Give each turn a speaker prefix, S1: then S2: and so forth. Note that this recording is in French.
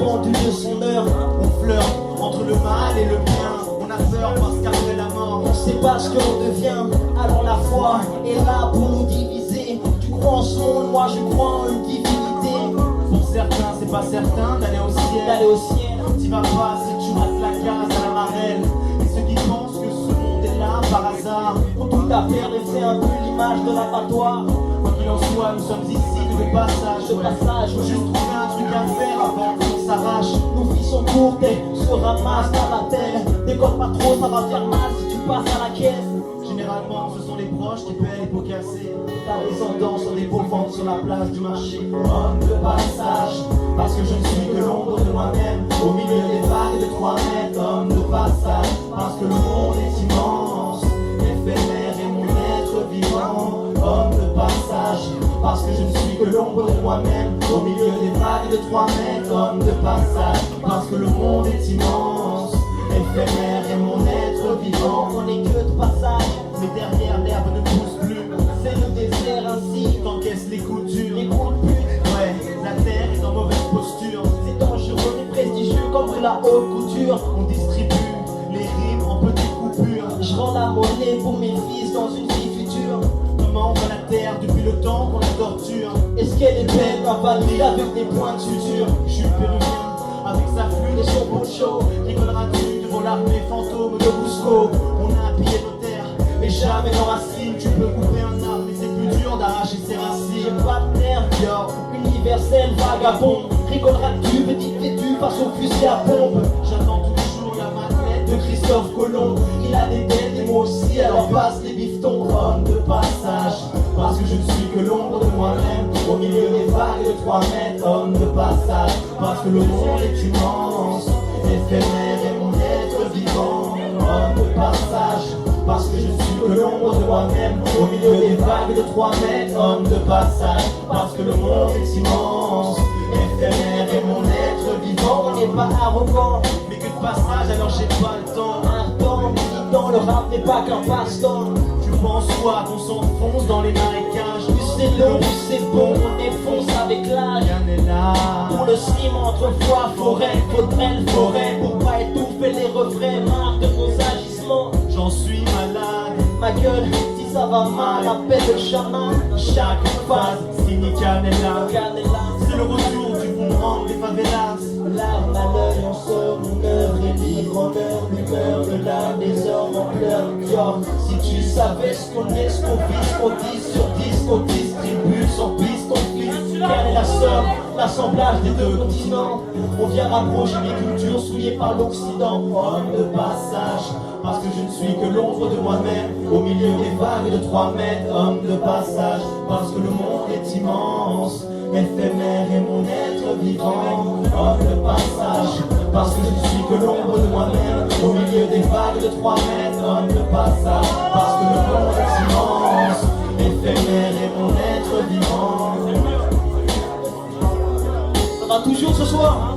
S1: pendule de son heure.
S2: On flirte entre le mal et le bien. On a peur parce qu'après la mort,
S1: On sait pas ce que l'on devient, alors la foi est là pour nous diviser. Tu crois en ce monde, moi je crois en une divinité.
S2: pour certains, c'est pas certain d'aller au ciel.
S1: D'aller au ciel,
S2: T'y vas pas si tu rates la case à la marelle. Et ceux qui pensent que ce monde est là par hasard,
S1: pour tout à perdre et c'est un peu l'image de l'abattoir.
S2: quoi qu'il en soit, nous sommes ici de passage.
S1: De passage,
S2: Faut juste trouver un truc à faire avant qu'on s'arrache.
S1: nos vies sont courtes et se ramassent à la tête. Décolle pas trop, ça va faire mal si tu passes à la caisse.
S2: Généralement, ce sont les proches qui paient les pots cassés.
S1: Ta descendance sur des beaux ventres sur la place du marché.
S2: Homme de passage, parce que je ne suis que l'ombre de moi-même, au milieu des vagues de 3 mètres. Homme de passage, parce que le monde est immense, éphémère est mon être vivant. Homme de passage, parce que je ne suis que l'ombre de moi-même, au milieu des vagues de 3 mètres. Homme de passage, parce que le monde est immense, éphémère est mon être vivant.
S1: On est que de passage,
S2: Mais derrière l'herbe ne pousse plus,
S1: c'est le désert ainsi.
S2: t'encaisses les coups durs.
S1: Les gros putes,
S2: Ouais, la terre est en mauvaise posture.
S1: c'est dangereux mais prestigieux comme la haute couture.
S2: On distribue les rimes en petites coupures.
S1: Je rends la monnaie pour mes fils dans une vie future.
S2: Comment va la terre depuis le temps qu'on la torture?
S1: Est-ce qu'elle est belle, ma patrie, avec des points de suture?
S2: Je suis péruvien, avec sa flûte et son poncho. Rigoleras-tu devant l'armée fantôme de Cusco? On a pillé nos terres, mais jamais nos racines. Tu peux couper un arbre, mais c'est plus dur d'arracher ses
S1: J'ai
S2: racines.
S1: pas de nerfs,
S2: Yo,
S1: universel, vagabond. Rigoleras-tu, petit vêtu, face au fusil à pompe?
S2: j'attends toujours la maquette de Christophe Colomb.
S1: Il a des dettes et moi aussi, alors passe les bifetons.
S2: Homme de passage, parce que je ne suis que l'ombre de moi-même, au milieu des vagues de 3 mètres. Homme de passage, parce que le monde est immense, éphémère est mon être vivant. Homme de passage, parce que je ne suis que l'ombre de moi-même, au milieu des vagues de 3 mètres. Homme de passage, parce que le monde est immense, éphémère est mon être vivant.
S1: On n'est pas arrogant,
S2: Mais que de passage, alors j'ai pas le temps.
S1: un temps militant, le rap n'est pas qu'un passe-temps.
S2: Tu penses quoi qu'on s'enfonce dans les marécages?
S1: Plus c'est long, plus c'est bon, on défonce avec l'âge.
S2: Rien n'est là.
S1: Pour le stream entre foi, forêt, faudrait le forêt. Pour pas étouffer les refrains, marre de nos agissements.
S2: J'en suis malade.
S1: Ma gueule, si ça va mal, appelle le chaman.
S2: Chaque phase, signe Canella.
S1: Canela,
S2: C'est le retour du boomerang des favelas.
S1: larme à l'œil, on sort, mon heure est libre en heure, l'humeur de l'âme, des hommes en pleurs. Yo, si tu savais ce qu'on est, ce qu'on vit, ce qu'on dit sur 10, qu'on distribue sans piste, on file. Quelle est la somme, l'assemblage des deux continents? On vient rapprocher les cultures souillées par l'Occident.
S2: Homme de passage, parce que je ne suis que l'ombre de moi-même, au milieu des vagues de 3 mètres. Homme de passage, parce que le monde est immense, éphémère est mon être vivant. Homme de passage, parce que je ne suis que l'ombre de moi-même, au milieu des vagues de 3 mètres. Homme de passage, parce que le monde est immense, éphémère est mon être vivant.
S1: Ça va toujours ce soir?